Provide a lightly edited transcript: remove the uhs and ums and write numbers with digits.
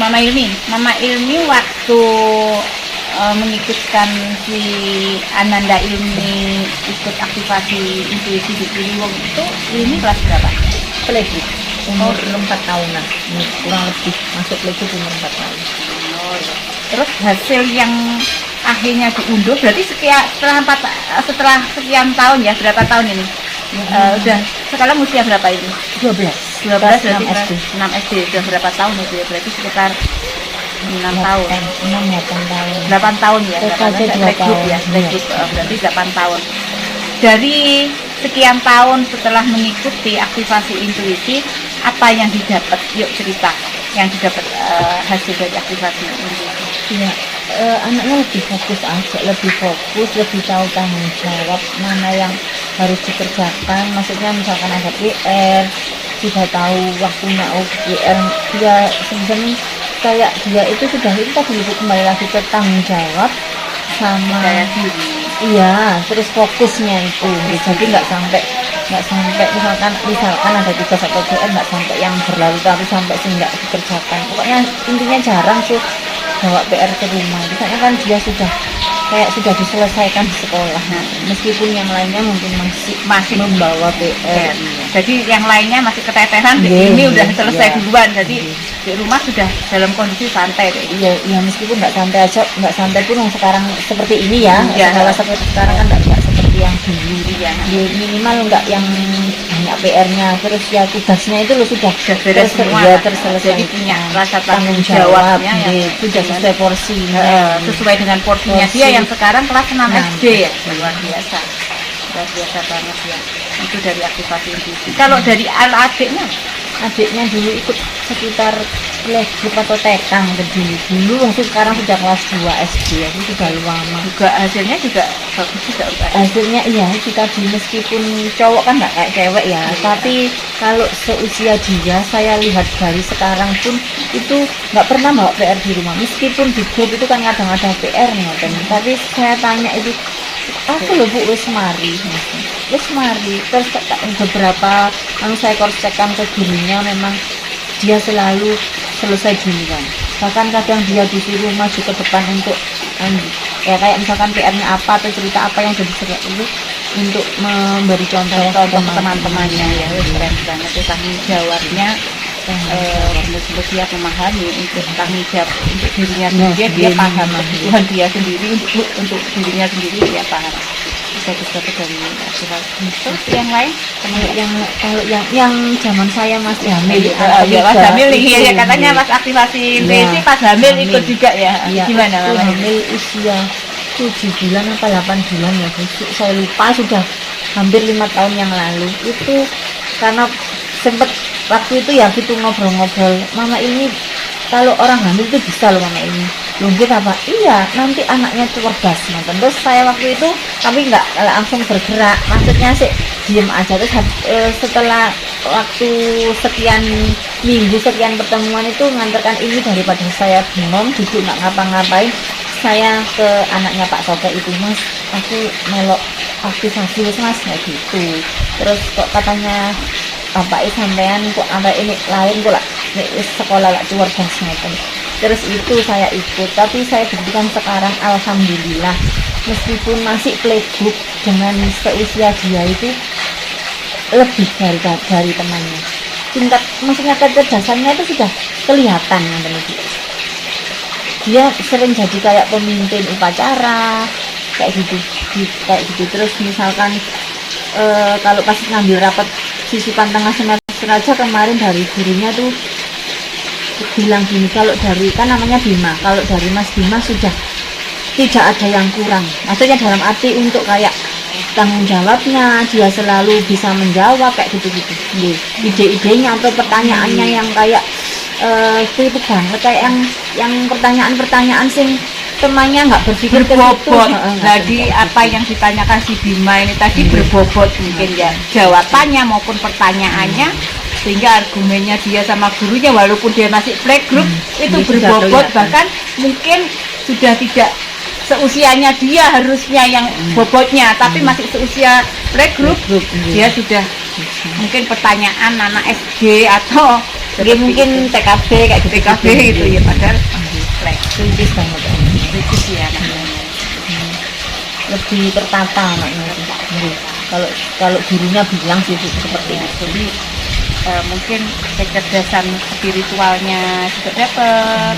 Mama Ilmi waktu mengikutkan si Ananda Ilmi ikut aktivasi intuisi di Ciliwung itu Ilmi kelas berapa? Playgroup umur 4 tahunan, kurang lebih masuk playgroup umur 4 tahun. Terus hasil yang akhirnya diunduh berarti setelah sekian tahun ya, berapa tahun ini? Udah sekarang usia berapa ini? 12 berarti 6 SD. 6 SD udah berapa tahun itu ya? Berarti sekitar 6 tahun. 8 tahun ya. TKJ 2 tahun. Ya, berarti 8 tahun. Dari sekian tahun setelah mengikuti aktivasi intuisi, apa yang didapat? Yuk cerita yang didapat hasil dari aktivasi intuisi. Ya, anaknya lebih fokus aja, lebih tahu tanggung jawab mana yang harus dikerjakan. Maksudnya misalkan ada PR, sudah tahu waktunya PR. Dia sebenarnya kayak dia itu sudah itu tadi kembali lagi ke tanggung jawab sama iya, terus fokusnya itu. Jadi nggak sampai misalkan ada tugas atau PR nggak sampai yang berlarut-larut sampai sih nggak dikerjakan. Pokoknya intinya jarang sih bawa PR ke rumah. Misalnya kan dia sudah diselesaikan di sekolah. Meskipun yang lainnya mungkin masih membawa PR. Jadi yang lainnya masih keteteran, ini udah selesai duluan. Jadi di rumah sudah dalam kondisi santai. Iya, meskipun nggak santai pun yang sekarang seperti ini ya. Segala seperti sekarang kan nggak seperti yang dulu. Minimal nggak yang banyak PR-nya. Terus ya tugasnya itu sudah beres semua. Terselesai. Jadi punya rasa tanggung jawabnya yang sudah sesuai porsinya. Sesuai dengan porsinya dia yang sekarang kelas 6 SD ya. Luar biasa banget ya. Itu dari aktivasi intuisi. Kalau dari adiknya dulu ikut sekitar playgroup atau TK dulu sekarang sudah kelas 2 SD ya, itu sudah lama juga. Hasilnya juga bagus juga. Hasilnya iya, kita meskipun cowok kan nggak kayak cewek ya, tapi kalau seusia dia saya lihat dari sekarang pun itu nggak pernah bawa PR di rumah. Meskipun di grup itu kan kadang ada PR nih, tapi saya tanya itu aku loh Bu, wis mari. Terus beberapa saya cross-checkkan ke gurunya, memang dia selalu selesai duluan. Bahkan kadang dia disuruh maju ke depan untuk ya kayak misalkan PR-nya apa atau cerita apa yang jadi cerita itu untuk memberi contoh ke teman-temannya. Ya keren banget itu tanggung jawabnya. Benar-benar dia memahami untuk tanggung jawab untuk dirinya sendiri, dia paham kebutuhan dia sendiri, untuk dirinya sendiri dia paham. Satu-satu dari aktivasi. Terus yang lain, kalau yang zaman saya masih hamil, Mas Hamil ya katanya pas aktivasi intuisi pas hamil ikut juga ya. Gimana hamil usia 7 bulan apa 8 bulan ya Bu, saya lupa, sudah hampir 5 tahun yang lalu. Itu karena sempet waktu itu ya gitu ngobrol-ngobrol, Mama ini kalau orang hamil itu bisa loh Mama ini lungkit apa? Iya, nanti anaknya cerdas. Terus saya waktu itu tapi nggak langsung bergerak, maksudnya sih diem aja. Terus setelah waktu sekian minggu, sekian pertemuan itu ngantarkan ini, daripada saya bengong duduk nggak ngapa-ngapain, saya ke anaknya Pak Soke itu, Mas aku melok aktivasi Mas kayak gitu. Terus kok katanya Bapak sampean kok ada ini lain kok lah sekolah lah cerdas ngoten. Terus itu saya ikut, tapi saya buktikan sekarang alhamdulillah meskipun masih playgroup dengan seusia dia itu lebih dari temannya. Tingkat maksudnya kecerdasannya itu sudah kelihatan dia sering jadi kayak pemimpin upacara kayak gitu. Terus misalkan kalau pas ngambil rapat sisipan tengah semester aja kemarin dari gurunya tuh bilang gini, kalau dari kan namanya Bima, kalau dari Mas Bima sudah tidak ada yang kurang, maksudnya dalam arti untuk kayak tanggung jawabnya dia selalu bisa menjawab kayak gitu-gitu. Ide-idenya atau pertanyaannya yang kayak itu banget, kayak yang pertanyaan-pertanyaan sing temannya nggak berpikir berbobot. Jadi apa yang ditanyakan si Bima ini tadi berbobot mungkin ya jawabannya maupun pertanyaannya, sehingga argumennya dia sama gurunya walaupun dia masih playgroup itu berbobot, bahkan mungkin sudah tidak seusianya dia harusnya yang bobotnya, tapi masih seusia playgroup dia sudah mungkin pertanyaan anak SD atau Dia mungkin TKB kayak gitu. TKB gitu ya, padahal plek. Kritis banget. Kritis ya namanya. Lebih tertata anaknya itu. Kalau kalau gurunya bilang sih seperti Ya, itu. jadi mungkin kecerdasan spiritualnya juga dapat,